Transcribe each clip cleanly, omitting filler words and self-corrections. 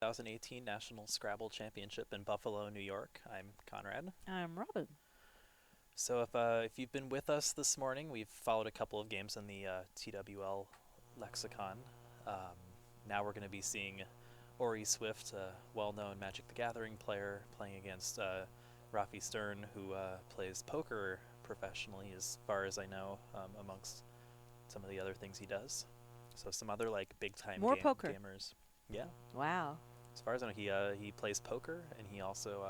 2018 National Scrabble Championship in Buffalo, New York. I'm Conrad. I'm Robin. So if you've been with us this morning, we've followed a couple of games in the TWL lexicon. Now we're going to be seeing Orry Swift, a well-known Magic the Gathering player, playing against Rafi Stern, who plays poker professionally, as far as I know, amongst some of the other things he does. So some other like big-time More poker. gamers. Yeah. Wow. As far as I know, he plays poker and he also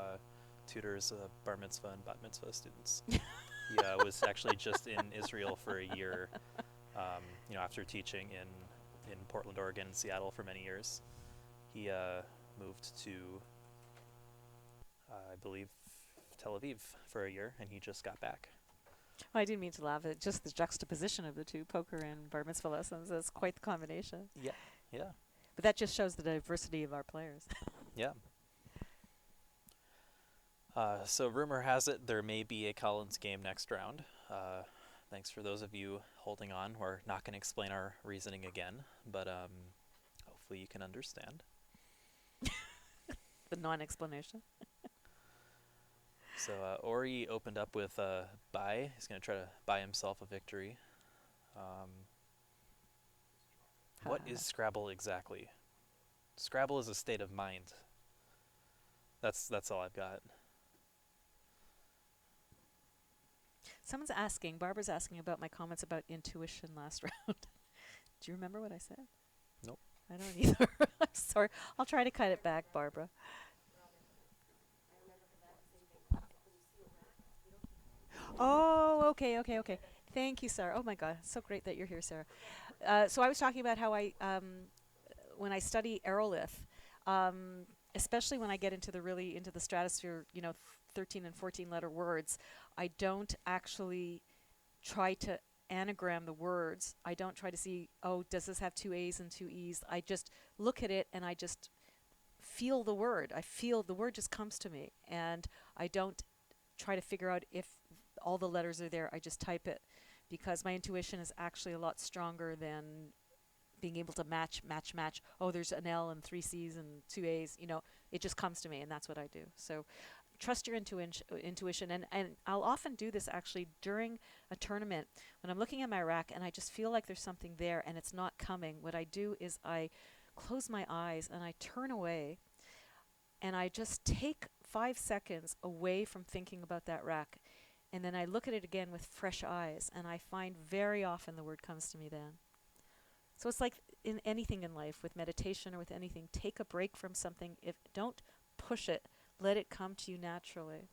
tutors bar mitzvah and bat mitzvah students. He was actually just in Israel for a year, after teaching in Portland, Oregon, and Seattle for many years. He moved to, I believe, Tel Aviv for a year, and he just got back. Well, I didn't mean to laugh at just the juxtaposition of the two, poker and bar mitzvah lessons. That's quite the combination. Yeah, yeah, But that just shows the diversity of our players. yeah. So rumor has it there may be a Collins game next round. Thanks for those of you holding on. We're not going to explain our reasoning again, but hopefully you can understand. The non-explanation. So Orry opened up with buy. He's going to try to buy himself a victory. What is Scrabble exactly? Scrabble is a state of mind. That's all I've got. Someone's asking, Barbara's asking about my comments about intuition last round. Do you remember what I said? Nope. I don't either. I'm sorry. I'll try to cut it back, Barbara. Oh, okay. Thank you, Sarah. Oh my God, it's so great that you're here, Sarah. So I was talking about how when I study aerolith, especially when I get into the stratosphere, 13 and 14 letter words, I don't actually try to anagram the words. I don't try to see, oh, does this have two A's and two E's? I just look at it and I just feel the word. I feel the word just comes to me, and I don't try to figure out if all the letters are there. I just type it because my intuition is actually a lot stronger than being able to match. Oh, there's an L and three C's and two A's. It just comes to me, and that's what I do. So trust your intuition. And I'll often do this actually during a tournament when I'm looking at my rack and I just feel like there's something there and it's not coming. What I do is I close my eyes and I turn away and I just take 5 seconds away from thinking about that rack. And then I look at it again with fresh eyes, and I find very often the word comes to me then. So it's like in anything in life, with meditation or with anything, take a break from something. Don't push it, let it come to you naturally.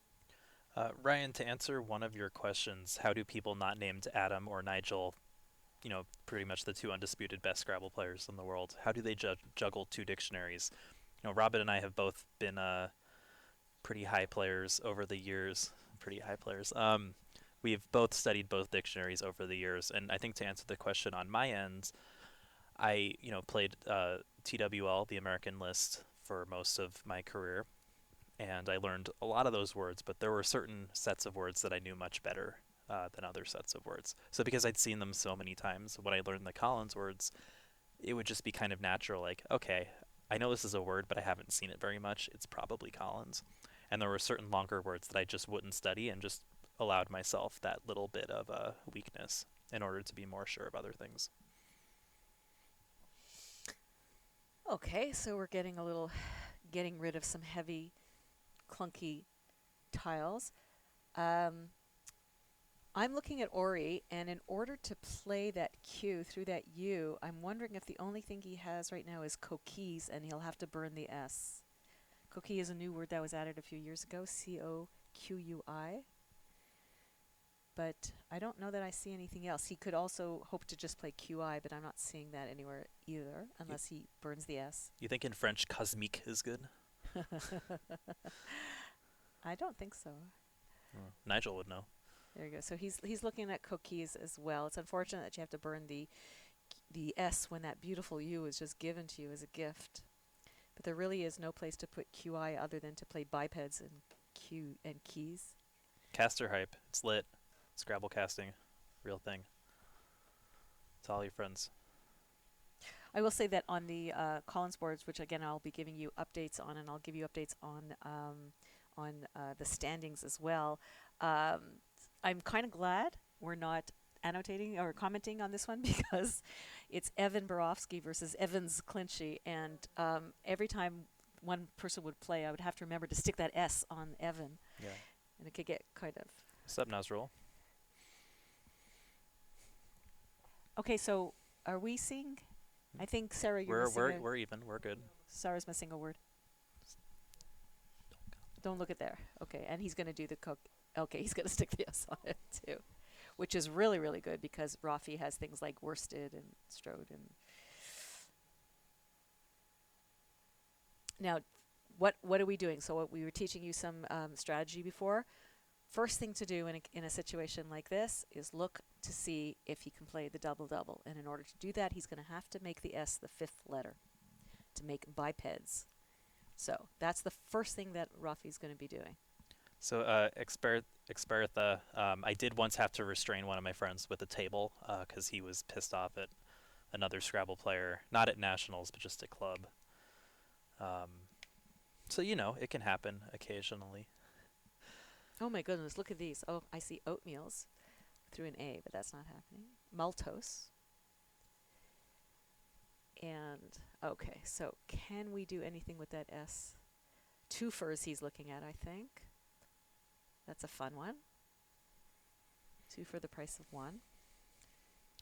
Ryan, to answer one of your questions, how do people not named Adam or Nigel, pretty much the two undisputed best Scrabble players in the world, how do they juggle two dictionaries? Robin and I have both been pretty high players over the years. Pretty high players. We've both studied both dictionaries over the years, and I think to answer the question on my end, I played TWL, the American list, for most of my career, and I learned a lot of those words, but there were certain sets of words that I knew much better than other sets of words. So because I'd seen them so many times, when I learned the Collins words, it would just be kind of natural, like, okay, I know this is a word, but I haven't seen it very much. It's probably Collins. And there were certain longer words that I just wouldn't study and just allowed myself that little bit of a weakness in order to be more sure of other things. Okay, so we're getting rid of some heavy, clunky tiles. I'm looking at Orry, and in order to play that Q through that U, I'm wondering if the only thing he has right now is coquise, and he'll have to burn the S. Coquille is a new word that was added a few years ago, Coqui. But I don't know that I see anything else. He could also hope to just play QI, but I'm not seeing that anywhere either, unless he burns the S. You think in French, cosmique is good? I don't think so. Nigel would know. There you go. So he's looking at cookies as well. It's unfortunate that you have to burn the S when that beautiful U is just given to you as a gift. But there really is no place to put QI other than to play bipeds and keys. Caster hype. It's lit. Scrabble casting. Real thing. To all your friends. I will say that on the Collins boards, which again I'll be giving you updates on, and I'll give you updates on the standings as well. Um, I'm kind of glad we're not annotating or commenting on this one because it's Evan Borofsky versus Evans Clinchy, and every time one person would play, I would have to remember to stick that S on Evan, Yeah. and it could get kind of. What's up, Nazrul? Okay, so are we seeing? I think Sarah, you're We're missing we're a. we're even. We're good. Sarah's missing a word. Don't look at there. Okay, and he's going to do the cook. Okay, he's going to stick the S on it too, which is really, really good because Rafi has things like worsted and strode. And now, what are we doing? So what we were teaching you some strategy before. First thing to do in a situation like this is look to see if he can play the double-double. And in order to do that, he's going to have to make the S the fifth letter to make bipeds. So that's the first thing that Rafi's going to be doing. So, Expertha, I did once have to restrain one of my friends with a table because he was pissed off at another Scrabble player, not at nationals, but just at club. Um, so, it can happen occasionally. Oh my goodness, look at these. Oh, I see oatmeals through an A, but that's not happening. Maltose. And, okay, so can we do anything with that S? Two furs he's looking at, I think. That's a fun one. Two for the price of one.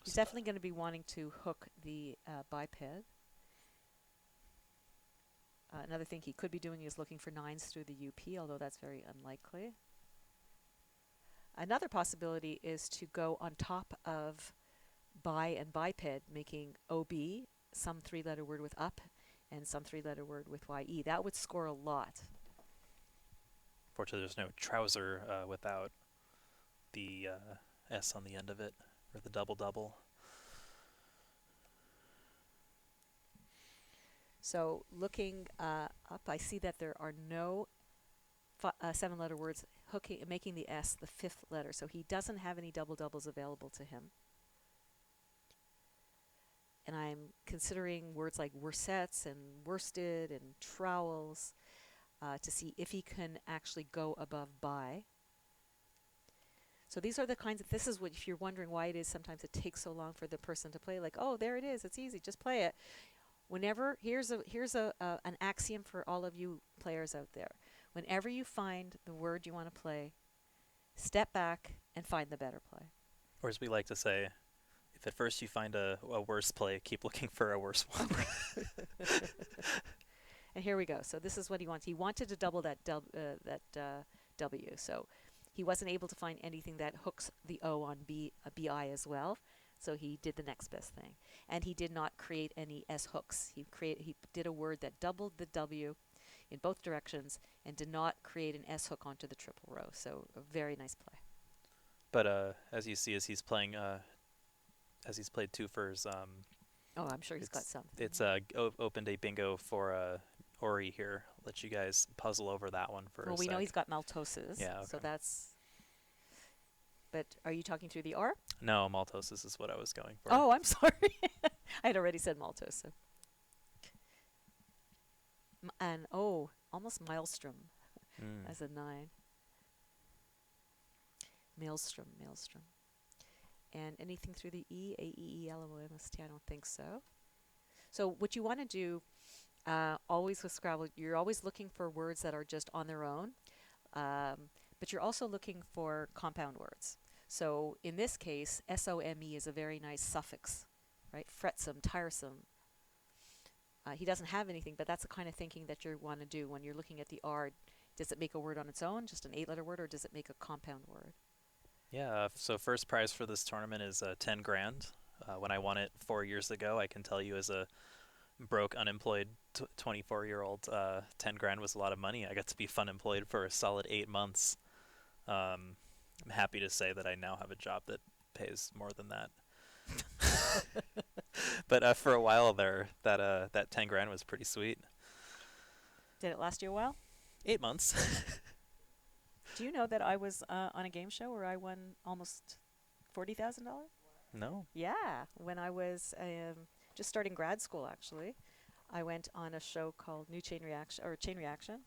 He's definitely going to be wanting to hook the biped. Another thing he could be doing is looking for nines through the UP, although that's very unlikely. Another possibility is to go on top of bi and biped, making OB, some three-letter word with up, and some three-letter word with YE. That would score a lot. Fortunately, there's no trouser without the S on the end of it, or the double-double. So looking up, I see that there are no seven-letter words making the S the fifth letter. So he doesn't have any double-doubles available to him. And I'm considering words like worsets and worsted and trowels to see if he can actually go above by. So these are the kinds of, this is what, if you're wondering why it is sometimes it takes so long for the person to play, like, oh, there it is, it's easy, just play it. Whenever, here's an axiom for all of you players out there. Whenever you find the word you want to play, step back and find the better play. Or as we like to say, if at first you find a worse play, keep looking for a worse one. And here we go. So this is what he wants. He wanted to double that W. So he wasn't able to find anything that hooks the O on BI as well. So he did the next best thing. And he did not create any S hooks. He did a word that doubled the W in both directions and did not create an S hook onto the triple row. So a very nice play. But as you see, as he's playing, as he's played two furs, Oh, I'm sure he's got some. it's opened a bingo for Orry here. I'll let you guys puzzle over that one for a Well, we sec. know he's got maltoses. Yeah, okay. So that's. But are you talking through the R? No, maltoses is what I was going for. Oh, I'm sorry. I had already said maltose. So. And oh, almost maelstrom as a 9. Maelstrom. And anything through the E, A-E-E-L-O-M-S-T, I don't think so. So what you want to do always with Scrabble, you're always looking for words that are just on their own, but you're also looking for compound words. So in this case, S-O-M-E is a very nice suffix, right? Fretsome, tiresome. He doesn't have anything, but that's the kind of thinking that you want to do when you're looking at the R. Does it make a word on its own, just an 8-letter word, or does it make a compound word? Yeah, so first prize for this tournament is 10 grand. When I won it 4 years ago, I can tell you as a broke, unemployed 24-year-old, 10 grand was a lot of money. I got to be fun employed for a solid 8 months. I'm happy to say that I now have a job that pays more than that. But for a while there, that 10 grand was pretty sweet. Did it last you a while? 8 months. Do you know that I was on a game show where I won almost $40,000? No. Yeah, when I was just starting grad school actually. I went on a show called New Chain Reaction or Chain Reaction,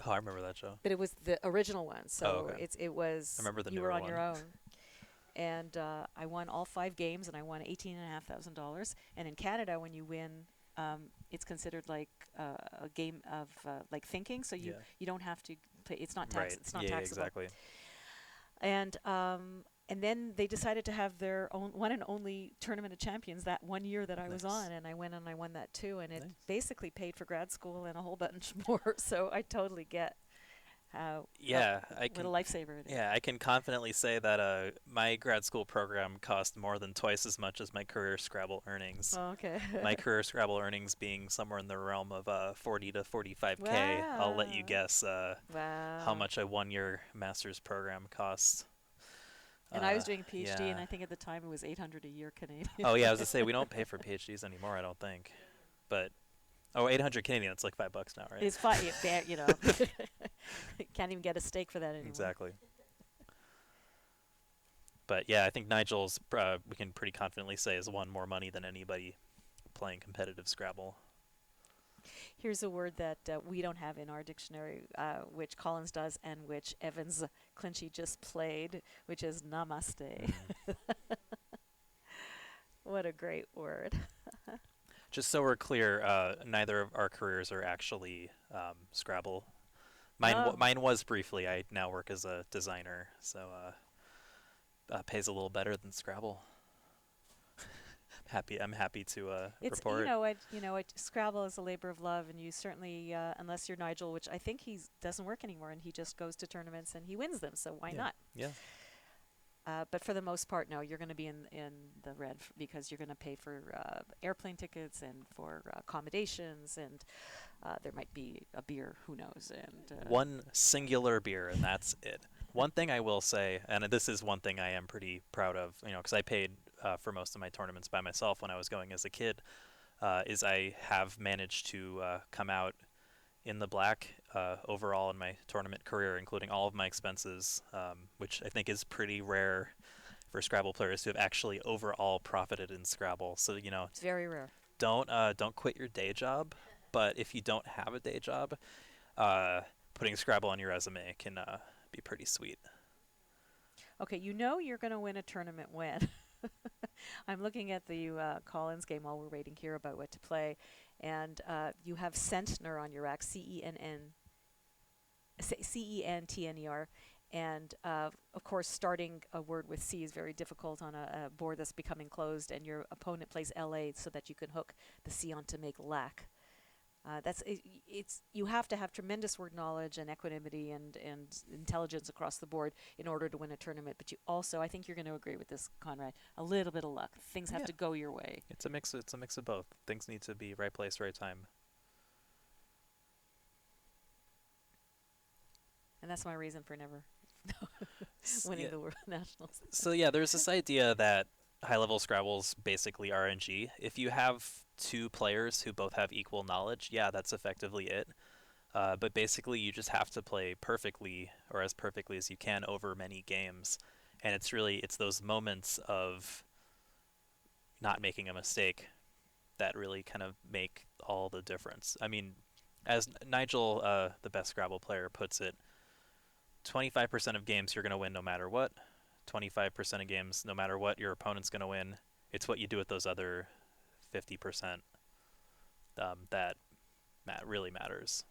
Oh, I remember that show. but it was the original one. Oh, So okay. it I was remember the you were newer on your one. own. And I won all 5 games, and I won $18,500. And in Canada, when you win, it's considered like a game of like thinking. So Yeah. you don't have to pay. It's not tax. Right. It's not Yeah, yeah, taxable. exactly. And then they decided to have their own one and only tournament of champions that one year that I was Nice. on, and I went and I won that too, and it Nice. basically paid for grad school and a whole bunch more. So I totally get how Yeah, I what a can. lifesaver it is. Yeah, I can confidently say that my grad school program cost more than twice as much as my career Scrabble earnings. Oh, okay. My career Scrabble earnings being somewhere in the realm of 40 to 45K. I'll let you Wow. guess how Wow. much a 1 year master's program costs. And I was doing a PhD, and Yeah. I think at the time it was 800 a year Canadian. Oh yeah, I was to say we don't pay for PhDs anymore, I don't think. But 800 Canadian, it's like $5 now, right? It's fine, you know. Can't even get a steak for that anymore. Exactly. But yeah, I think Nigel's we can pretty confidently say has won more money than anybody playing competitive Scrabble. Here's a word that we don't have in our dictionary, which Collins does, and which Evans Clinchy just played, which is namaste. Mm. What a great word. Just so we're clear, neither of our careers are actually Scrabble. Oh, Mine was briefly. I now work as a designer, so pays a little better than Scrabble. I'm happy to it's report. you know what. Scrabble is a labor of love, and you certainly, unless you're Nigel, which I think he doesn't work anymore, and he just goes to tournaments and he wins them. So why Yeah, not? yeah, But for the most part, no, you're going to be in the red because you're going to pay for airplane tickets and for accommodations, and there might be a beer, who knows? And one singular beer, and that's it. One thing I will say, and this is one thing I am pretty proud of, because I paid for most of my tournaments by myself when I was going as a kid, is I have managed to come out in the black overall in my tournament career, including all of my expenses, which I think is pretty rare for Scrabble players to have actually overall profited in Scrabble. So it's very rare. don't quit your day job. But if you don't have a day job, uh, putting Scrabble on your resume can be pretty sweet. Okay, you know you're going to win a tournament when. I'm looking at the Collins game while we're waiting here about what to play, and you have Centner on your rack, Centner, and of course, starting a word with C is very difficult on a board that's becoming closed, and your opponent plays LA so that you can hook the C on to make lack. It's you have to have tremendous word knowledge and equanimity and intelligence across the board in order to win a tournament. But you also, I think you're going to agree with this, Conrad, a little bit of luck. Things have Yeah, to go your way, it's a mix. It's a mix of both. Things need to be right place, right time. and that's my reason for never winning Yeah. the world nationals. So yeah, there's this idea that high-level Scrabble's basically RNG. If you have two players who both have equal knowledge, yeah, that's effectively it. But basically, you just have to play perfectly, or as perfectly as you can, over many games. And it's those moments of not making a mistake that really kind of make all the difference. I mean, as Nigel, the best Scrabble player, puts it, 25% of games you're going to win no matter what. 25% of games, no matter what, your opponent's going to win. It's what you do with those other 50% that really matters.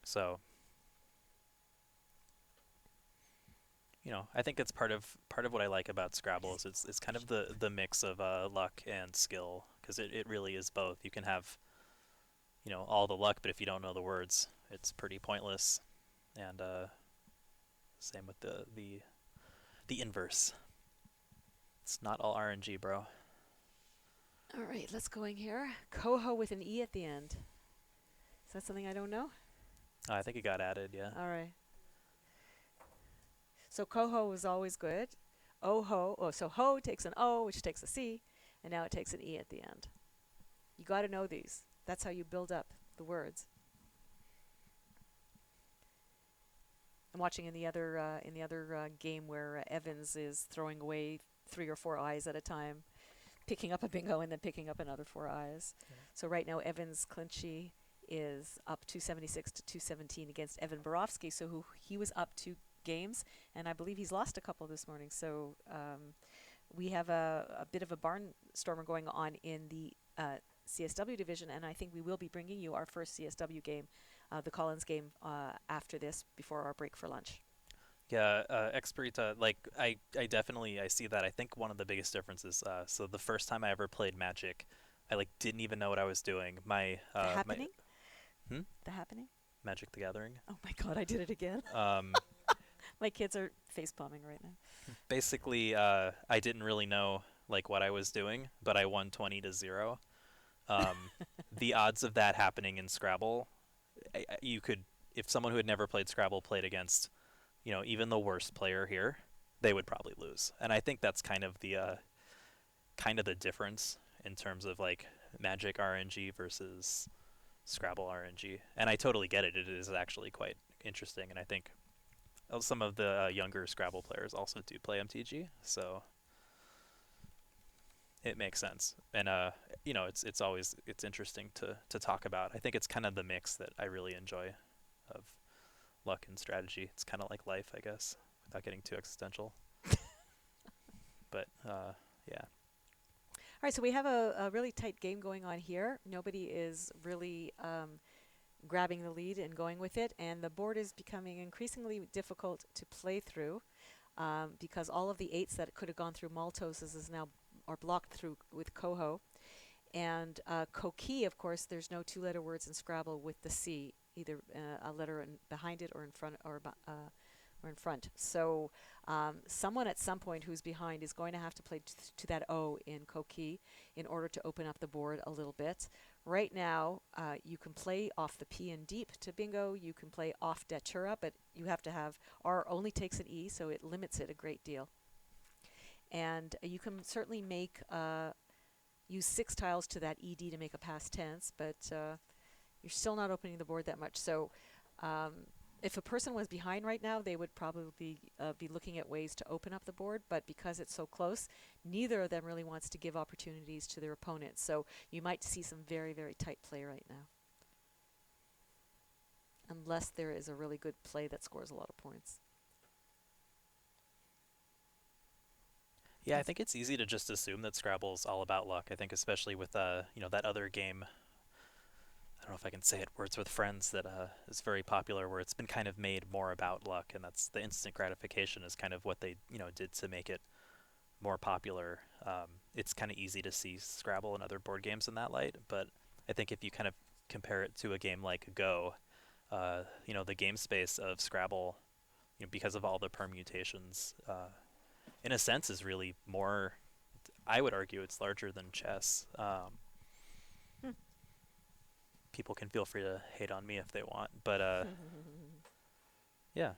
So, I think it's part of what I like about Scrabble is it's kind of the mix of luck and skill because it really is both. You can have all the luck, but if you don't know the words, it's pretty pointless. And same with the inverse. It's not all RNG, bro. All right, let's go in here. Coho with an E at the end. Is that something I don't know? I think it got added, yeah. All right. So coho was always good. Oh, so ho takes an O, which takes a C, and now it takes an E at the end. You got to know these. That's how you build up the words. I'm watching in the other game where Evans is throwing away three or four eyes at a time, picking up a bingo and then picking up another four eyes. Yeah. So right now, Evans Clinchy is up 276 to 217 against Evan Borofsky. So he was up 2 games, and I believe he's lost a couple this morning. So we have a bit of a barnstormer going on in the CSW division, and I think we will be bringing you our first CSW game, the Collins game, after this, before our break for lunch. Yeah, Experita, like I definitely I see that. I think one of the biggest differences. So the first time I ever played Magic, I like didn't even know what I was doing. The My Happening? hmm? The Happening? Magic the Gathering. Oh my God, I did it again. Um, My kids are face palming right now. Basically, I didn't really know like what I was doing, but I won 20-0. Um, the odds of that happening in Scrabble, you could, if someone who had never played Scrabble played against, even the worst player here, they would probably lose. And I think that's kind of the difference in terms of like Magic RNG versus Scrabble RNG. And I totally get it. It is actually quite interesting, and I think some of the younger Scrabble players also do play MTG, so it makes sense. And it's interesting to talk about. I think it's kind of the mix that I really enjoy of luck and strategy. It's kind of like life, I guess, without getting too existential. But yeah. All right, so we have a really tight game going on here. Nobody is really grabbing the lead and going with it, and the board is becoming increasingly difficult to play through because all of the eights that could have gone through Maltose is now are blocked through with Coho. And Coqui, of course, there's no two-letter words in Scrabble with the C, either a letter behind it or in front or in front. So someone at some point who's behind is going to have to play to that O in Coqui in order to open up the board a little bit. Right now, you can play off the P in deep to bingo. You can play off Datura, but you have to have R only takes an E, so it limits it a great deal. And you can certainly make use 6 tiles to that ED to make a past tense, but you're still not opening the board that much. So if a person was behind right now, they would probably be looking at ways to open up the board, but because it's so close, neither of them really wants to give opportunities to their opponents. So you might see some very, very tight play right now, unless there is a really good play that scores a lot of points. Yeah, I think it's easy to just assume that Scrabble's all about luck. I think especially with that other game. I don't know if I can say it. Words with Friends that is very popular, where it's been kind of made more about luck, and that's the instant gratification is kind of what they did to make it more popular. It's kind of easy to see Scrabble and other board games in that light, but I think if you kind of compare it to a game like Go, the game space of Scrabble, because of all the permutations, in a sense, is really more. I would argue it's larger than chess. Hmm. People can feel free to hate on me if they want, but yeah.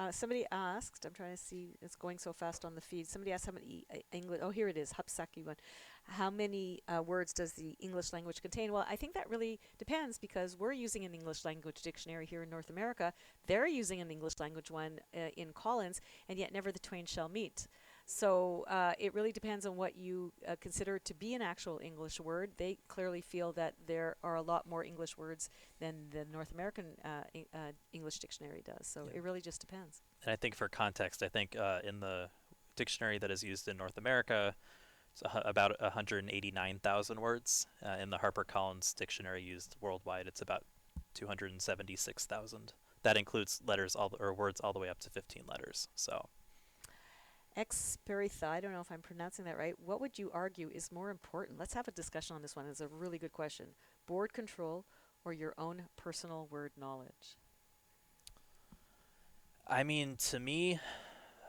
Somebody asked, I'm trying to see, it's going so fast on the feed. Somebody asked how many English, oh, here it is, Hapsaki one. How many words does the English language contain? Well, I think that really depends because we're using an English language dictionary here in North America. They're using an English language one in Collins, and yet never the twain shall meet. So it really depends on what you consider to be an actual English word. They clearly feel that there are a lot more English words than the North American English dictionary does. So Yeah. it really just depends. And I think for context, I think in the dictionary that is used in North America, it's about 189,000 words. In the HarperCollins dictionary used worldwide, it's about 276,000. That includes letters or words all the way up to 15 letters. So Experitha, I don't know if I'm pronouncing that right. What would you argue is more important? Let's have a discussion on this one. It's a really good question. Board control or your own personal word knowledge? I mean, to me,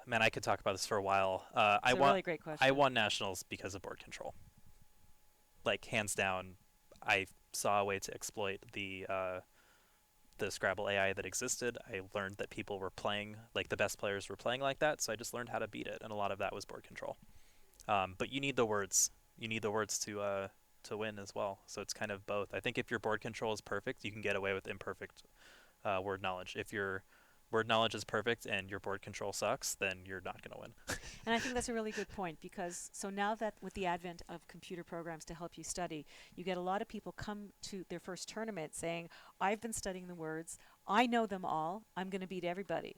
man, I could talk about this for a while. It's a really great I question. won nationals because of board control. Like hands down, I saw a way to exploit the Scrabble AI that existed. I learned that people were playing, like the best players were playing like that, so I just learned how to beat it, and a lot of that was board control. But you need the words. You need the words to win as well. So it's kind of both. I think if your board control is perfect, you can get away with imperfect word knowledge. If your word knowledge is perfect and your board control sucks, then you're not going to win. And I think that's a really good point because so now that with the advent of computer programs to help you study, you get a lot of people come to their first tournament saying, I've been studying the words, I know them all, I'm going to beat everybody.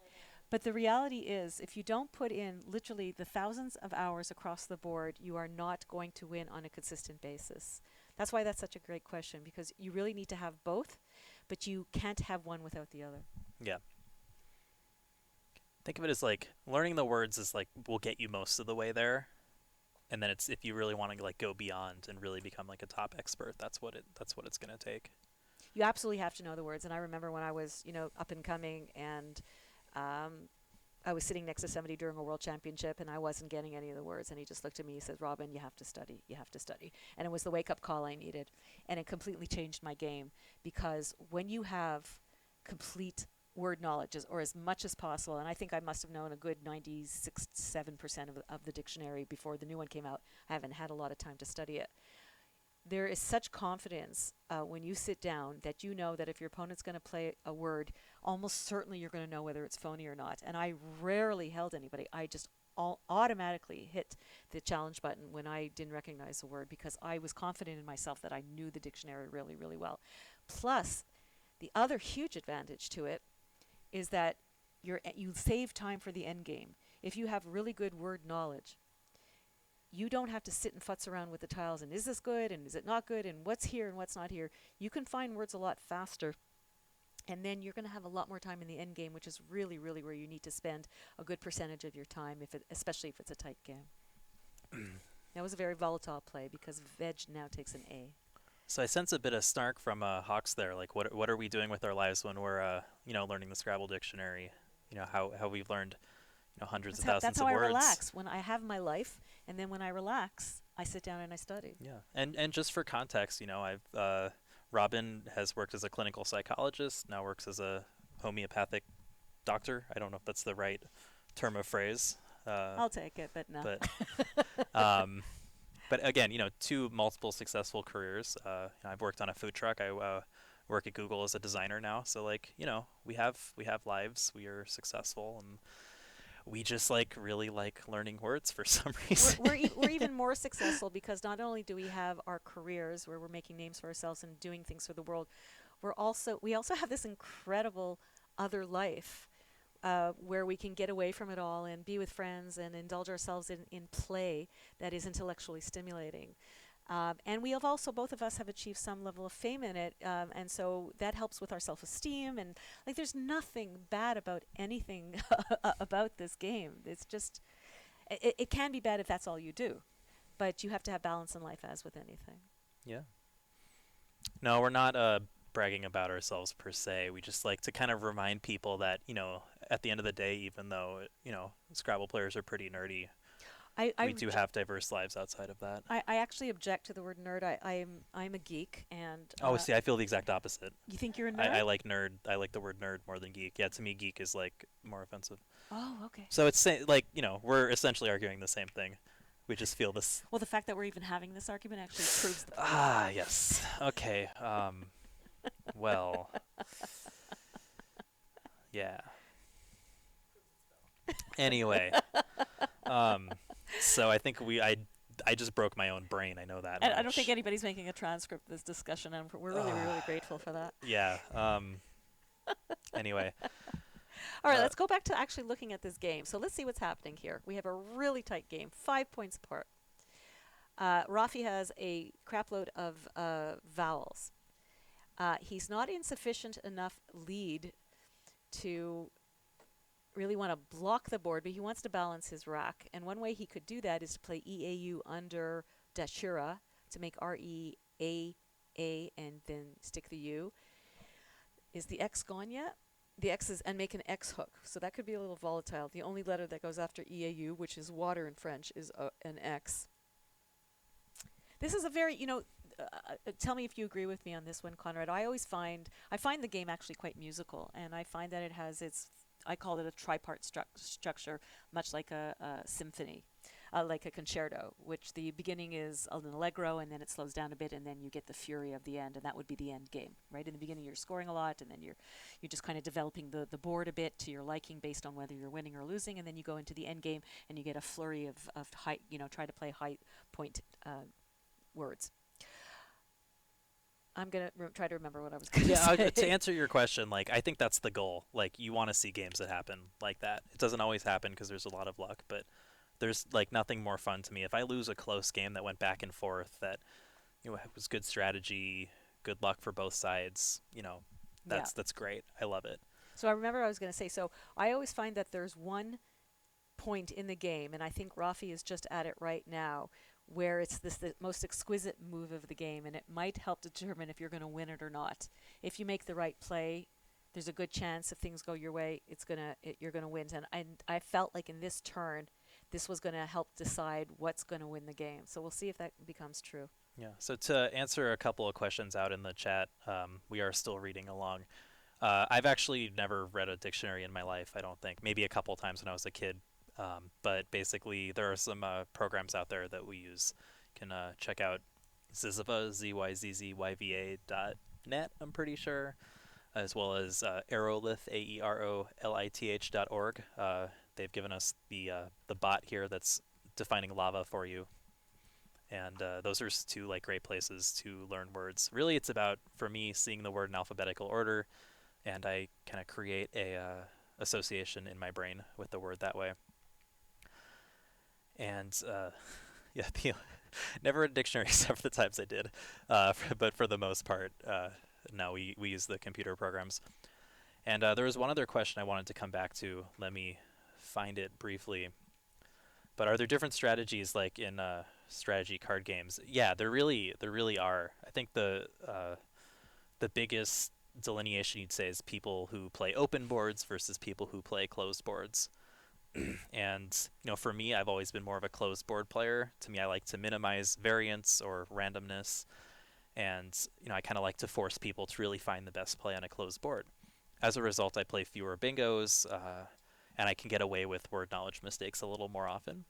But the reality is, if you don't put in literally the thousands of hours across the board, you are not going to win on a consistent basis. That's why that's such a great question, because you really need to have both, but you can't have one without the other. Yeah. Think of it as like learning the words is like will get you most of the way there, and then it's if you really want to like go beyond and really become like a top expert, that's what it's going to take. You absolutely have to know the words. And I remember when I was, up and coming, and I was sitting next to somebody during a world championship, and I wasn't getting any of the words. And he just looked at me. He said, "Robin, you have to study. You have to study." And it was the wake-up call I needed, and it completely changed my game because when you have complete word knowledge, or as much as possible, and I think I must have known a good 96-7% of the dictionary before the new one came out. I haven't had a lot of time to study it. There is such confidence when you sit down that you know that if your opponent's going to play a word, almost certainly you're going to know whether it's phony or not. And I rarely held anybody. I just automatically hit the challenge button when I didn't recognize a word because I was confident in myself that I knew the dictionary really, really well. Plus, the other huge advantage to it is that you save time for the end game. If you have really good word knowledge, you don't have to sit and futz around with the tiles and is this good and is it not good and what's here and what's not here. You can find words a lot faster, and then you're going to have a lot more time in the end game, which is really, really where you need to spend a good percentage of your time, especially if it's a tight game. That was a very volatile play because veg now takes an A. So I sense a bit of snark from Hawks there. Like, what are we doing with our lives when we're learning the Scrabble dictionary? How we've learned hundreds of That's thousands how of I words. relax. When I have my life, and then when I relax, I sit down and I study. Yeah, and just for context, I've Robin has worked as a clinical psychologist, now works as a homeopathic doctor. I don't know if that's the right term of phrase. I'll take it, but no. But but again, two multiple successful careers. I've worked on a food truck. I work at Google as a designer now. So we have lives. We are successful, and we just really like learning words for some reason. We're even more successful because not only do we have our careers where we're making names for ourselves and doing things for the world, we also have this incredible other life where we can get away from it all and be with friends and indulge ourselves in play that is intellectually stimulating. And we have also, both of us have achieved some level of fame in it, and so that helps with our self-esteem. And there's nothing bad about anything about this game. It's just, it can be bad if that's all you do, but you have to have balance in life, as with anything. Yeah. No, we're not bragging about ourselves per se. We just like to kind of remind people that at the end of the day, even though Scrabble players are pretty nerdy, we do have diverse lives outside of that. I actually object to the word nerd. I'm a geek, and see, I feel the exact opposite. You think you're a nerd? I like nerd. I like the word nerd more than geek. Yeah, to me, geek is more offensive. Oh, okay. So it's we're essentially arguing the same thing. We just feel this. Well, the fact that we're even having this argument actually proves the point. Yes. Okay. Well. Yeah. Anyway. So I think I just broke my own brain. I know that. I don't think anybody's making a transcript of this discussion, and we're really, really grateful for that. Yeah. Anyway. All right, let's go back to actually looking at this game. So let's see what's happening here. We have a really tight game, 5 points apart. Rafi has a crapload of vowels. He's not in sufficient enough lead to really want to block the board, but he wants to balance his rack. And one way he could do that is to play EAU under Dashura to make REAA and then stick the U. Is the X gone yet? The X is, and make an X hook. So that could be a little volatile. The only letter that goes after EAU, which is water in French, is an X. This is a very, tell me if you agree with me on this one, Conrad. I find the game actually quite musical, and I find that it has I call it a tripart structure, much like a symphony. like a concerto, which the beginning is an allegro and then it slows down a bit and then you get the fury of the end, and that would be the end game, right? In the beginning, you're scoring a lot, and then you're just kind of developing the board a bit to your liking based on whether you're winning or losing, and then you go into the end game and you get a flurry of high, try to play high point words. I'm gonna try to remember what I was gonna Yeah, say. to answer your question, like I think that's the goal. Like you want to see games that happen like that. It doesn't always happen because there's a lot of luck, but there's like nothing more fun to me. If I lose a close game that went back and forth, that was good strategy, good luck for both sides. Yeah. That's great. I love it. So I remember I was going to say, so I always find that there's one point in the game, and I think Rafi is just at it right now, where it's the most exquisite move of the game, and it might help determine if you're going to win it or not. If you make the right play, there's a good chance if things go your way, you're gonna win. And I felt like in this turn, this was going to help decide what's going to win the game. So we'll see if that becomes true. Yeah. So to answer a couple of questions out in the chat, we are still reading along. I've actually never read a dictionary in my life, I don't think. Maybe a couple times when I was a kid. But basically, there are some programs out there that we use. You can check out Zizva, ZYZZYVA.net, I'm pretty sure, as well as Aerolith, AEROLITH.org. They've given us the bot here that's defining lava for you. And those are two like great places to learn words. Really, it's about, for me, seeing the word in alphabetical order, and I kind of create a association in my brain with the word that way. And yeah, never a dictionary except for the times I did. But for the most part, no, we use the computer programs. And there was one other question I wanted to come back to. Let me find it briefly. But are there different strategies like in strategy card games? Yeah, there really are. I think the biggest delineation you'd say is people who play open boards versus people who play closed boards. And for me, I've always been more of a closed board player. To me, I like to minimize variance or randomness, and I kind of like to force people to really find the best play on a closed board. As a result, I play fewer bingos, and I can get away with word knowledge mistakes a little more often.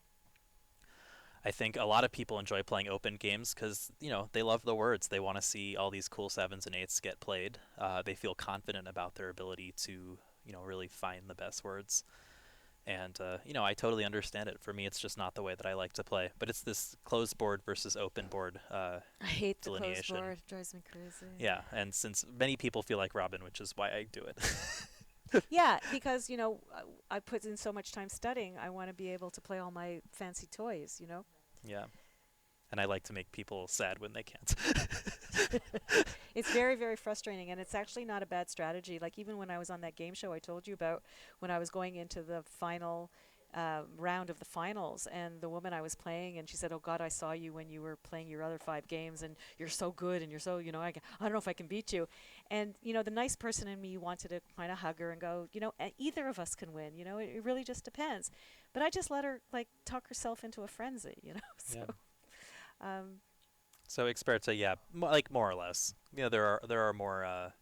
I think a lot of people enjoy playing open games because they love the words. They want to see all these cool sevens and eights get played. They feel confident about their ability to really find the best words. And I totally understand it. For me, it's just not the way that I like to play. But it's this closed board versus open board I hate the closed delineation. board. It drives me crazy. Yeah, and since many people feel like Robin, which is why I do it. Yeah, because I put in so much time studying. I want to be able to play all my fancy toys. Yeah, and I like to make people sad when they can't. It's very, very frustrating, and it's actually not a bad strategy. Like even when I was on that game show I told you about, when I was going into the final round of the finals, and the woman I was playing, and she said, "Oh God, I saw you when you were playing your other 5 games, and you're so good, and you're so, I don't know if I can beat you." And the nice person in me wanted to kind of hug her and go, either of us can win. It really just depends. But I just let her like talk herself into a frenzy. So. Yeah. Um, So experta, yeah, like more or less. There are more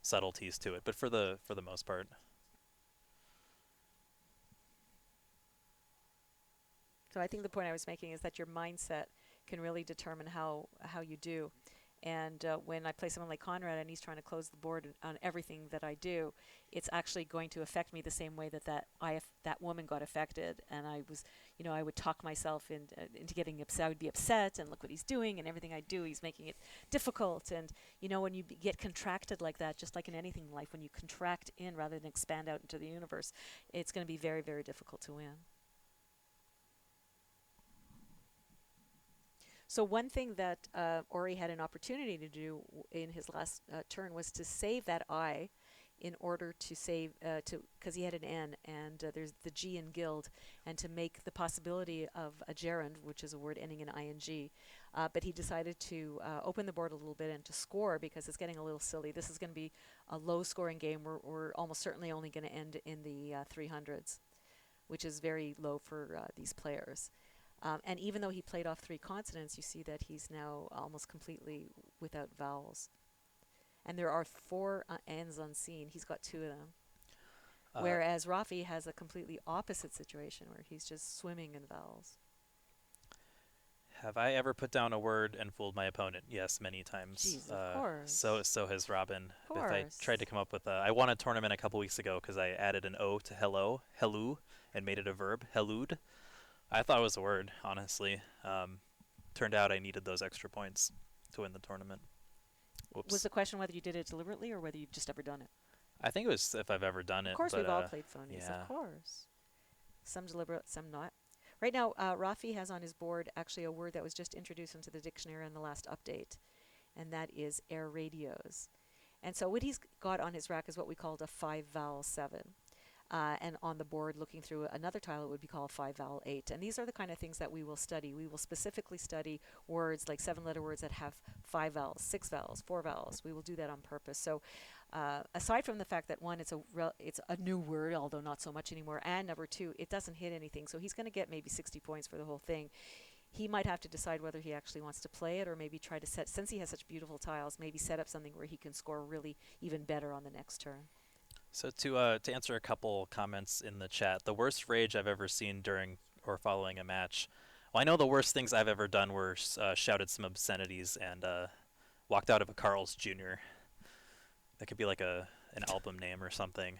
subtleties to it, but for the most part. So I think the point I was making is that your mindset can really determine how you do. And when I play someone like Conrad and he's trying to close the board on everything that I do, it's actually going to affect me the same way that woman got affected. And I would talk myself into getting upset. I would be upset, and look what he's doing, and everything I do, he's making it difficult. And when you get contracted like that, just like in anything in life, when you contract in rather than expand out into the universe, it's going to be very, very difficult to win. So one thing that Orry had an opportunity to do in his last turn was to save that I, in order to save because he had an N, and there's the G in guild, and to make the possibility of a gerund, which is a word ending in ing. But he decided to open the board a little bit and to score, because it's getting a little silly. This is going to be a low-scoring game. We're almost certainly only going to end in the 300s, which is very low for these players. And even though he played off 3 consonants, you see that he's now almost completely without vowels. And there are 4 N's unseen. He's got 2 of them. Uh, Whereas Rafi has a completely opposite situation where he's just swimming in vowels. Have I ever put down a word and fooled my opponent? Yes, many times. Jeez, of So has Robin. of If I course. tried to come up with I won a tournament a couple weeks ago because I added an O to hello, hello, and made it a verb, hellude. I thought it was a word, honestly. Turned out I needed those extra points to win the tournament. Was Whoops. the question whether you did it deliberately or whether you've just ever done it? I think it was if I've ever done Of it, course, but we've all played phonies. Of yeah. course. Some deliberate, some not. Right now, Rafi has on his board actually a word that was just introduced into the dictionary in the last update, and that is air radios. And so what he's got on his rack is what we called a five vowel seven. And on the board, looking through another tile, it would be called five vowel eight. And these are the kind of things that we will study. We will specifically study words like seven-letter words that have five vowels, six vowels, four vowels. We will do that on purpose. So, aside from the fact that one, it's a new word, although not so much anymore, and number two, it doesn't hit anything. So he's going to get maybe 60 points for the whole thing. He might have to decide whether he actually wants to play it or maybe try to set, since he has such beautiful tiles, maybe set up something where he can score really even better on the next turn. So to answer a couple comments in the chat, the worst rage I've ever seen during or following a match. Well, I know the worst things I've ever done were shouted some obscenities and walked out of a Carl's Jr. That could be like an album name or something.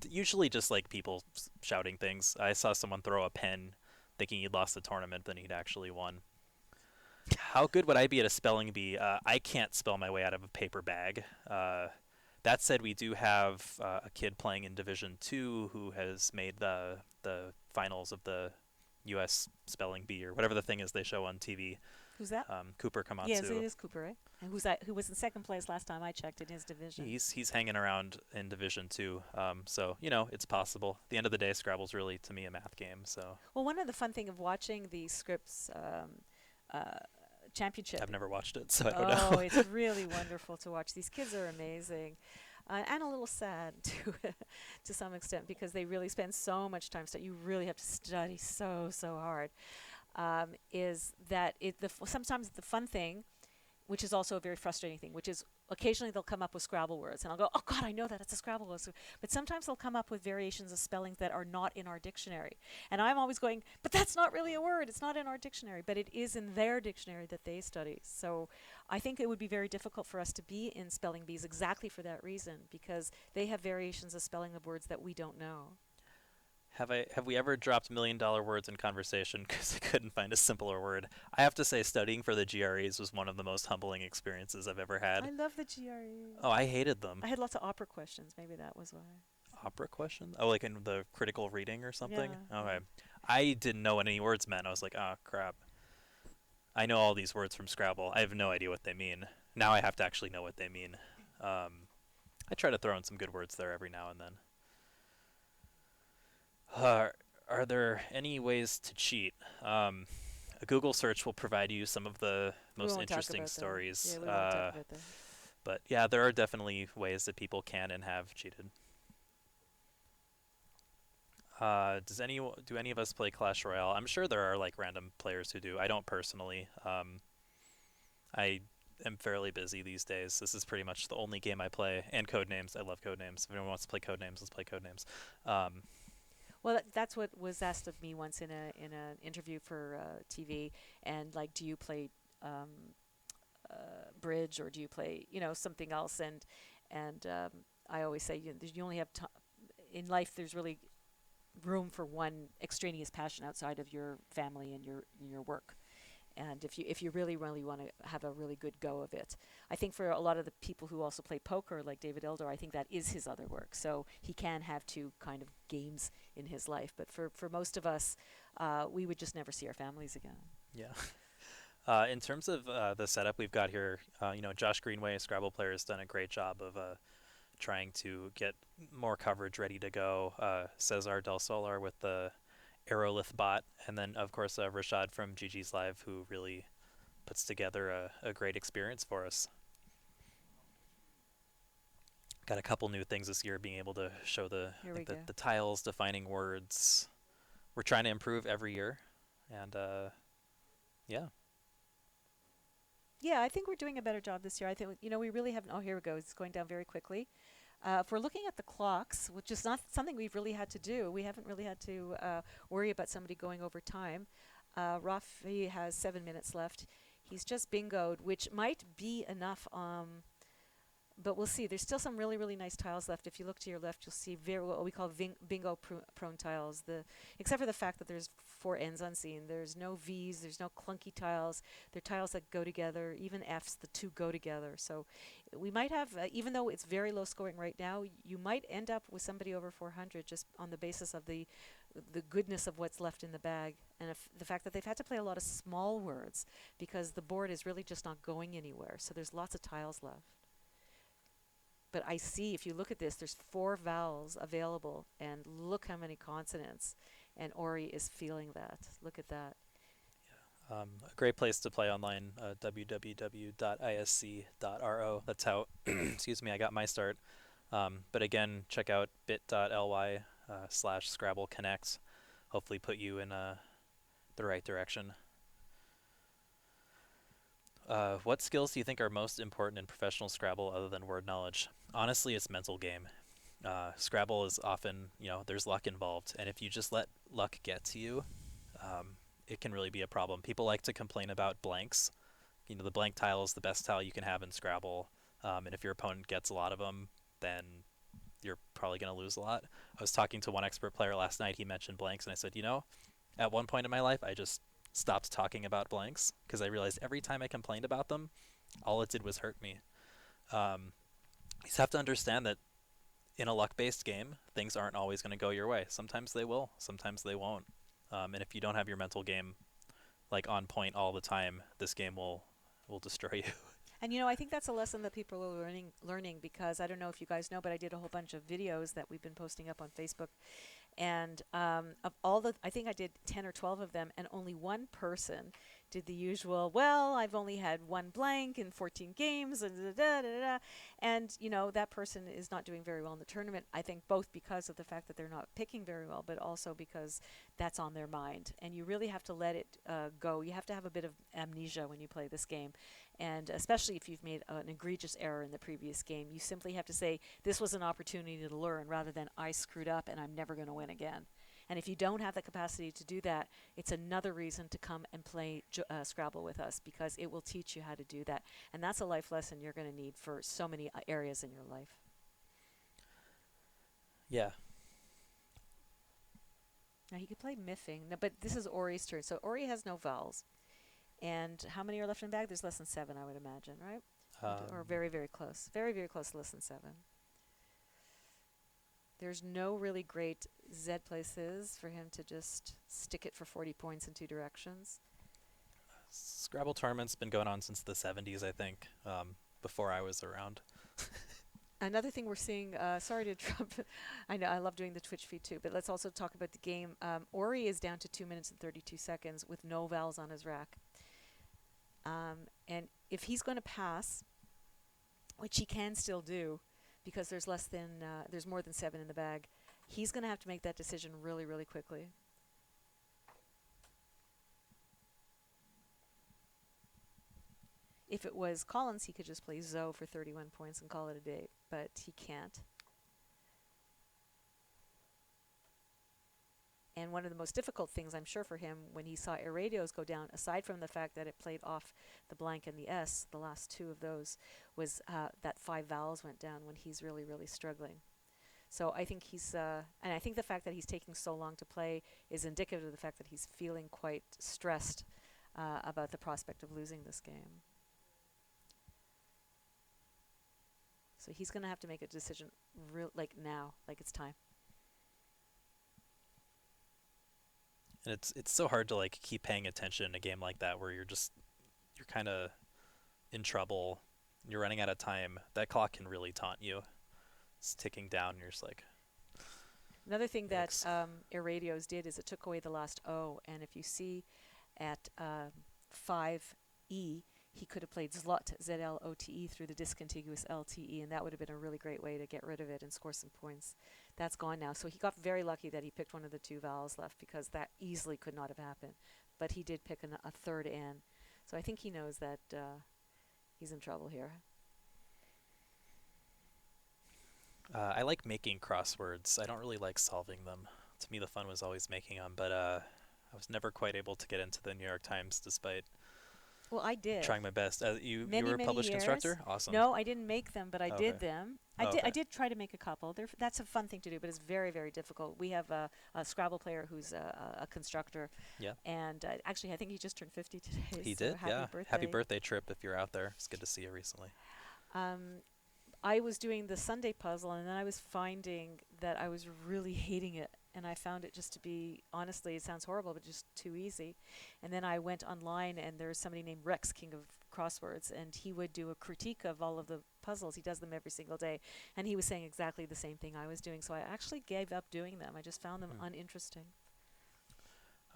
Usually just like people shouting things. I saw someone throw a pen thinking he'd lost the tournament, then he'd actually won. How good would I be at a spelling bee? I can't spell my way out of a paper bag. That said, we do have a kid playing in Division Two who has made the finals of the U.S. spelling bee or whatever the thing is they show on TV. Who's that? Cooper Yes, it Komatsu. is Cooper, right? And who's that? Who was in second place last time I checked in his division? He's hanging around in Division Two. So it's possible. At the end of the day, Scrabble's really to me a math game. So Well, one of the fun thing of watching the Scripps uh, championship. I've never watched it, so I don't Oh, know. it's really wonderful to watch. These kids are amazing, and a little sad too, to some extent, because they really spend so much time studying. You really have to study so hard. Is that sometimes the fun thing, which is also a very frustrating thing, which is occasionally they'll come up with Scrabble words, and I'll go, oh God, I know that, it's a Scrabble word. But sometimes they'll come up with variations of spellings that are not in our dictionary. And I'm always going, but that's not really a word, it's not in our dictionary, but it is in their dictionary that they study. So I think it would be very difficult for us to be in spelling bees exactly for that reason, because they have variations of spelling of words that we don't know. Have we ever dropped $1 million words in conversation because I couldn't find a simpler word? I have to say, studying for the GREs was one of the most humbling experiences I've ever had. I love the GREs. Oh, I hated them. I had lots of opera questions. Maybe that was why. Opera questions? Oh, like in the critical reading or something? Yeah. Okay. I didn't know what any words meant. I was like, oh, crap. I know all these words from Scrabble. I have no idea what they mean. Now I have to actually know what they mean. I try to throw in some good words there every now and then. Are there any ways to cheat? A Google search will provide you some of the We most won't talk interesting about that. stories. Yeah, we won't talk about that. But yeah, there are definitely ways that people can and have cheated. Do any of us play Clash Royale? I'm sure there are like random players who do. I don't personally. I am fairly busy these days. This is pretty much the only game I play. And Codenames. I love Codenames. If anyone wants to play Codenames, let's play Codenames. Um, Well, that's what was asked of me once in an interview for TV. And like, do you play bridge, or do you play something else? And I always say you only have in life. There's really room for one extraneous passion outside of your family and your work. And if you really want to have a really good go of it, I think for a lot of the people who also play poker, like David Eldor, I think that is his other work. So he can have two kind of games in his life. But for most of us, we would just never see our families again. yeah. In terms of the setup we've got here, Josh Greenway, a Scrabble player, has done a great job of trying to get more coverage ready to go. Cesar Del Solar with the Aerolith bot, and then of course Rashad from GG's Live, who really puts together a great experience for us. Got a couple new things this year, being able to show Here we like go. the tiles, defining words. We're trying to improve every year, and yeah. Yeah, I think we're doing a better job this year. I think we really have. Oh, here we go. It's going down very quickly. If we're looking at the clocks, which is not something we've really had to do, we haven't really had to worry about somebody going over time. Rafi has 7 minutes left. He's just bingoed, which might be enough. But we'll see. There's still some really, really nice tiles left. If you look to your left, you'll see very what we call bingo prone tiles. Except for the fact that there's four ends unseen. There's no V's. There's no clunky tiles. They're tiles that go together. Even F's, the two go together. So we might have, even though it's very low scoring right now, you might end up with somebody over 400 just on the basis of the goodness of what's left in the bag, and if the fact that they've had to play a lot of small words because the board is really just not going anywhere. So there's lots of tiles left. But I see, if you look at this, there's four vowels available, and look how many consonants. And Orry is feeling that. Look at that. A great place to play online, www.isc.ro. That's how, excuse me, I got my start. But again, check out bit.ly slash Scrabble Connect. Hopefully put you in the right direction. What skills do you think are most important in professional Scrabble other than word knowledge? Honestly, it's mental game. Scrabble is often, there's luck involved, and if you just let luck get to you, it can really be a problem. People like to complain about blanks. The blank tile is the best tile you can have in Scrabble, and if your opponent gets a lot of them, then you're probably going to lose a lot. I was talking to one expert player last night. He mentioned blanks, and I said, at one point in my life, I just stopped talking about blanks because I realized every time I complained about them, all it did was hurt me. You just have to understand that in a luck-based game, things aren't always going to go your way. Sometimes they will, sometimes they won't. And if you don't have your mental game like on point all the time, this game will destroy you. And I think that's a lesson that people are learning because I don't know if you guys know, but I did a whole bunch of videos that we've been posting up on Facebook. And of all I think I did 10 or 12 of them, and only one person did the usual, well, I've only had one blank in 14 games, and da, da, da, da. And, that person is not doing very well in the tournament, I think both because of the fact that they're not picking very well, but also because that's on their mind. And you really have to let it go. You have to have a bit of amnesia when you play this game. And especially if you've made an egregious error in the previous game, you simply have to say, this was an opportunity to learn rather than I screwed up and I'm never going to win again. And if you don't have the capacity to do that, it's another reason to come and play Scrabble with us because it will teach you how to do that. And that's a life lesson you're going to need for so many areas in your life. Yeah. Now he could play miffing, no, but this is Orry's turn. So Orry has no vowels. And how many are left in the bag? There's less than 7, I would imagine, right? Or very, very close. Very, very close to less than 7. There's no really great Z places for him to just stick it for 40 points in two directions. Scrabble tournament's been going on since the 70s, I think, before I was around. Another thing we're seeing, sorry to interrupt, I know I love doing the Twitch feed too, but let's also talk about the game. Orry is down to 2 minutes and 32 seconds with no vowels on his rack. And if he's going to pass, which he can still do, because there's there's more than 7 in the bag, he's going to have to make that decision really, really quickly. If it was Collins, he could just play Zoe for 31 points and call it a day, but he can't. And one of the most difficult things, I'm sure, for him when he saw Irradios go down, aside from the fact that it played off the blank and the S, the last 2 of those, was that 5 vowels went down when he's really, really struggling. So I think and I think the fact that he's taking so long to play is indicative of the fact that he's feeling quite stressed about the prospect of losing this game. So he's going to have to make a decision now, like it's time. And it's so hard to keep paying attention in a game like that where you're kind of in trouble. You're running out of time. That clock can really taunt you. It's ticking down. And you're just like. Another thing that Irradios did is it took away the last O, and if you see at 5E, he could have played Zlot, Z-L-O-T-E, through the discontiguous L-T-E, and that would have been a really great way to get rid of it and score some points. That's gone now. So he got very lucky that he picked one of the 2 vowels left because that easily could not have happened. But he did pick a third N. So I think he knows that he's in trouble here. I like making crosswords. I don't really like solving them. To me, the fun was always making them, but I was never quite able to get into the New York Times despite Well, I did. trying my best. You Many, were a many published years. constructor? Awesome. No, I didn't make them, but I Oh, did okay. them. Oh, I okay. did try to make a couple. That's a fun thing to do, but it's very, very difficult. We have a Scrabble player who's a constructor, Yeah. and actually, I think he just turned 50 today. He So did, happy yeah. Happy birthday! birthday, Trip, if you're out there. It's good to see you recently. Um, I was doing the Sunday puzzle, and then I was finding that I was really hating it. And I found it just to be, honestly, it sounds horrible, but just too easy. And then I went online, and there's somebody named Rex, King of Crosswords, and he would do a critique of all of the puzzles. He does them every single day. And he was saying exactly the same thing I was doing. So I actually gave up doing them. I just found them Hmm. uninteresting.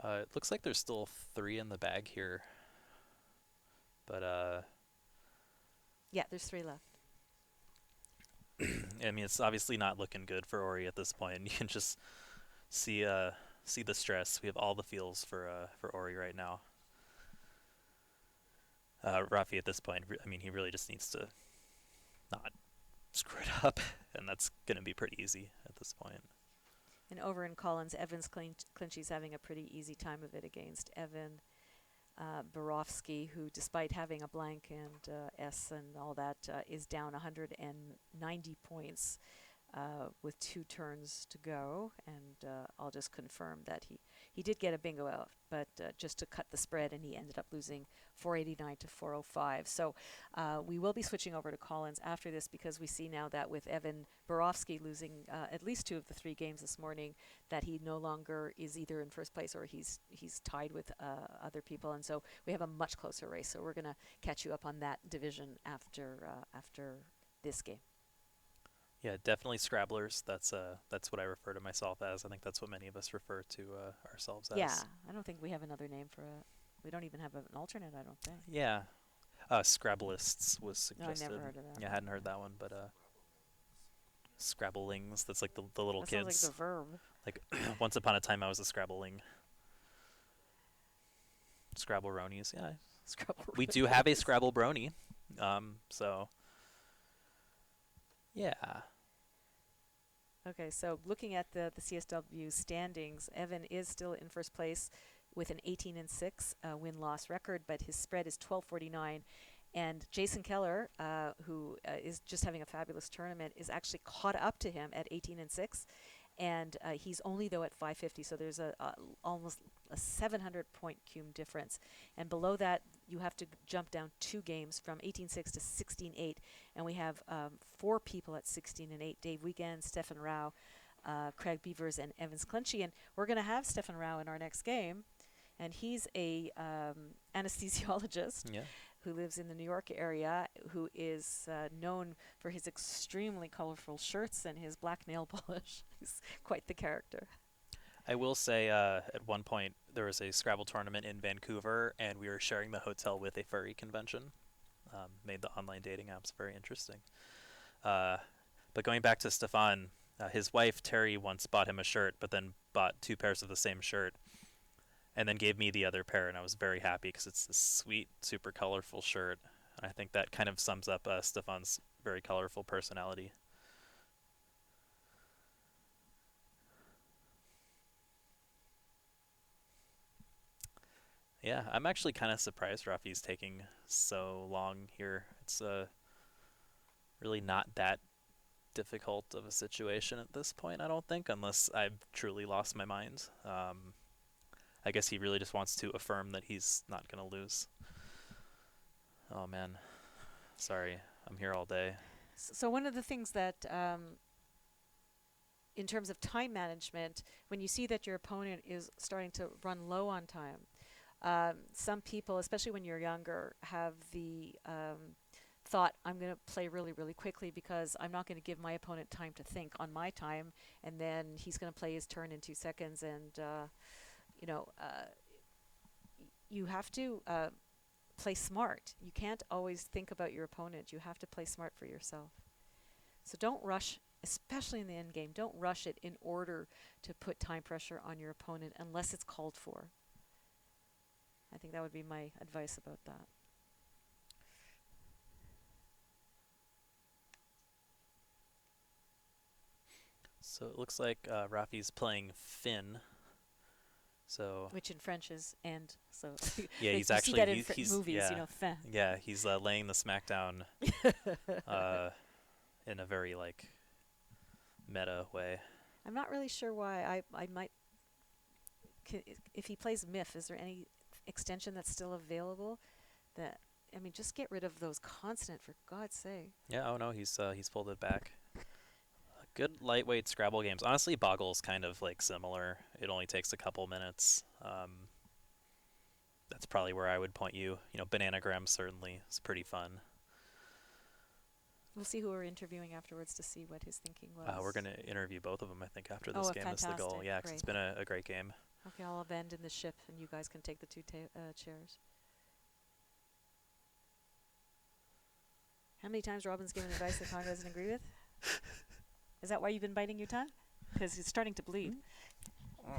It looks like there's still 3 in the bag here, but Yeah, there's 3 left. I mean, it's obviously not looking good for Orry at this point. You can just see see the stress. We have all the feels for Orry right now. Rafi at this point, I mean, he really just needs to not screw it up, and that's gonna be pretty easy at this point. And over in Collins, Evans Clinchy's having a pretty easy time of it against Evan Borofsky, who, despite having a blank and S and all that, is down 190 points with 2 turns to go. And I'll just confirm that he did get a bingo out, but just to cut the spread, and he ended up losing 489 to 405. So we will be switching over to Collins after this, because we see now that with Evan Borofsky losing at least 2 of the 3 games this morning, that he no longer is either in first place or he's tied with other people, and so we have a much closer race. So we're going to catch you up on that division after this game. Yeah, definitely Scrabblers. That's what I refer to myself as. I think that's what many of us refer to ourselves Yeah, as. I don't think we have another name for it. We don't even have an alternate, I don't think. Yeah, Scrabblists was No, I suggested. never heard of that. Yeah, I hadn't heard that one, but Scrabblings. That's like the little That sounds like the kids. verb. Like once upon a time, I was a Scrabbling. Scrabbleronies. Yeah, Scrabble. we do have a Scrabble Brony. So yeah. Okay, so looking at the CSW standings, Evan is still in first place with an 18-6 win-loss record, but his spread is 1249. And Jason Keller, who is just having a fabulous tournament, is actually caught up to him at 18-6, and he's only though at 550. So there's a almost a 700 point cum difference. And below that, you have to jump down 2 games from 18-6 to 16-8, and we have 4 people at 16-8: Dave Wiegand, Stefan Rao, Craig Beavers, and Evans Clinchy. And we're going to have Stefan Rao in our next game, and he's a anesthesiologist Yeah. who lives in the New York area, who is known for his extremely colorful shirts and his black nail polish. He's quite the character. I will say, at one point there was a Scrabble tournament in Vancouver, and we were sharing the hotel with a furry convention. Made the online dating apps very interesting. Uh, but going back to Stefan, his wife Terry once bought him a shirt, but then bought 2 pairs of the same shirt, and then gave me the other pair, and I was very happy because it's this sweet, super colorful shirt. And I think that kind of sums up Stefan's very colorful personality. Yeah, I'm actually kind of surprised Rafi's taking so long here. It's really not that difficult of a situation at this point, I don't think, unless I've truly lost my mind. I guess he really just wants to affirm that he's not going to lose. Oh man, sorry, I'm here all day. So one of the things that, in terms of time management, when you see that your opponent is starting to run low on time, some people, especially when you're younger, have the thought, I'm going to play really, really quickly because I'm not going to give my opponent time to think on my time, and then he's going to play his turn in 2 seconds. And, you know, you have to play smart. You can't always think about your opponent. You have to play smart for yourself. So don't rush, especially in the end game. Don't rush it in order to put time pressure on your opponent unless it's called for. I think that would be my advice about that. So it looks like Rafi's playing Finn. So which in French is end. So yeah, like he's you see actually that in he's movies, yeah fin. yeah he's laying the smackdown uh, in a very like meta way. I'm not really sure why. I might if he plays Myth, is there any extension that's still available? That I mean, just get rid of those consonant for God's sake. Yeah, oh no, he's pulled it back. Good lightweight Scrabble games. Honestly, Boggle's kind of like similar. It only takes a couple minutes. That's probably where I would point you. You know, Bananagram certainly is pretty fun. We'll see who we're interviewing afterwards to see what his thinking We're was. gonna interview both of them, I think, after Oh, this game is the goal. fantastic! Yeah, 'cause it's Great. been a great game. Okay, I'll abandon the ship, and you guys can take the two chairs. How many times Robin's given advice that Conrad doesn't agree with? Is that why you've been biting your tongue? Because it's starting to bleed.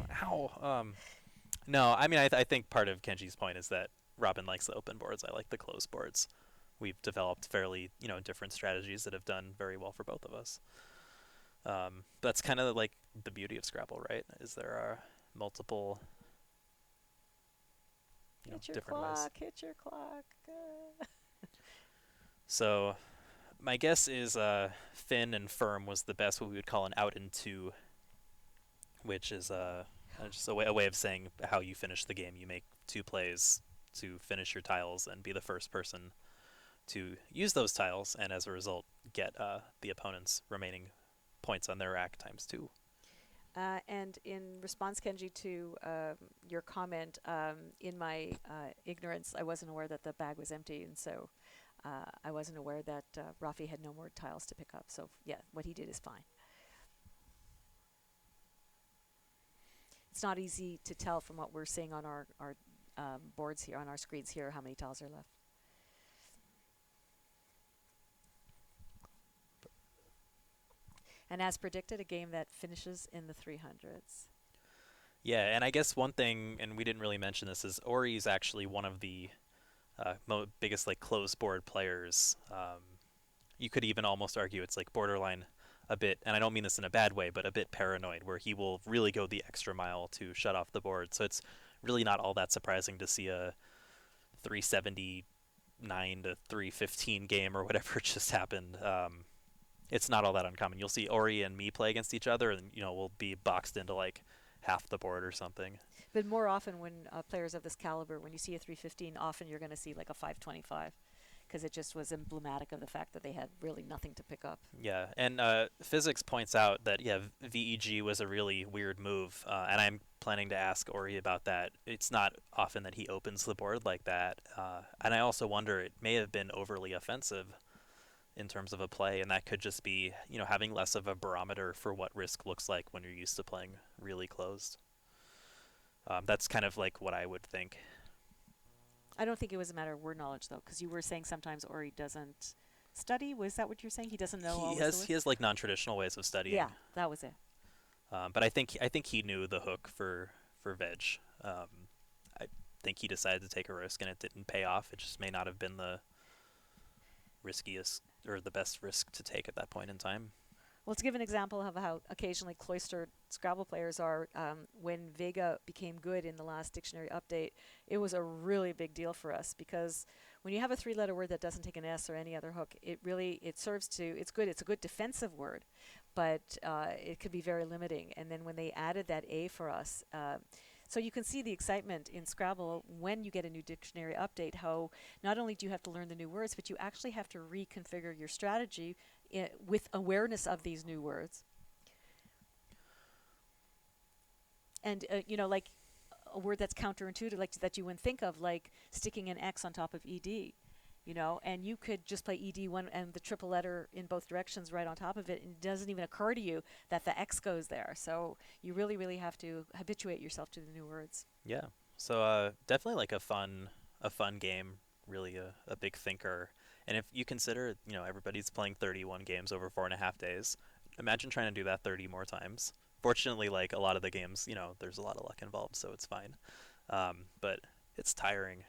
How? No, I mean, I think part of Kenji's point is that Robin likes the open boards. I like the closed boards. We've developed fairly, different strategies that have done very well for both of us. That's kind of like the beauty of Scrabble, right? Is there are multiple, Hit your different ways. clock, hit your clock. So my guess is Finn and Firm was the best what we would call an out in two, which is just a way of saying how you finish the game. You make two plays to finish your tiles and be the first person to use those tiles, and as a result, get the opponent's remaining points on their rack times two. And in response, Kenji, to your comment, in my ignorance, I wasn't aware that the bag was empty, and so I wasn't aware that Rafi had no more tiles to pick up. So, yeah, what he did is fine. It's not easy to tell from what we're seeing on our boards here, on our screens here, how many tiles are left. And as predicted, a game that finishes in the 300s. Yeah, and I guess one thing, and we didn't really mention this, is Orry is actually one of the biggest like closed board players. You could even almost argue it's like borderline a bit, and I don't mean this in a bad way, but a bit paranoid, where he will really go the extra mile to shut off the board. So it's really not all that surprising to see a 379 to 315 game or whatever just happened. It's not all that uncommon. You'll see Ori and me play against each other, and we'll be boxed into like half the board or something. But more often, when players of this caliber, when you see a 315, often you're going to see like a 525, because it just was emblematic of the fact that they had really nothing to pick up. Yeah, and physics points out that VEG was a really weird move, and I'm planning to ask Ori about that. It's not often that he opens the board like that, and I also wonder it may have been overly offensive in terms of a play, and that could just be having less of a barometer for what risk looks like when you're used to playing really closed. That's kind of like what I would think. I don't think it was a matter of word knowledge, though, because you were saying sometimes Ori doesn't study. Was that what you're saying? He doesn't know all He has like non-traditional ways of studying. Yeah, that was it. But I think he knew the hook for veg. I think he decided to take a risk and it didn't pay off. It just may not have been the riskiest or the best risk to take at that point in time. Well, to give an example of how occasionally cloistered Scrabble players are, when Vega became good in the last dictionary update, it was a really big deal for us, because when you have a three-letter word that doesn't take an S or any other hook, it serves to, it's good. It's a good defensive word, but it could be very limiting. And then when they added that A for us, so you can see the excitement in Scrabble when you get a new dictionary update, how not only do you have to learn the new words, but you actually have to reconfigure your strategy with awareness of these new words. And, like a word that's counterintuitive, like that you wouldn't think of, like sticking an X on top of ED, and you could just play ED1 and the triple letter in both directions right on top of it, and it doesn't even occur to you that the X goes there. So you really, really have to habituate yourself to the new words. Yeah. So definitely like a fun game, really a big thinker. And if you consider, everybody's playing 31 games over 4.5 days, imagine trying to do that 30 more times. Fortunately, like a lot of the games, there's a lot of luck involved, so it's fine. But it's tiring.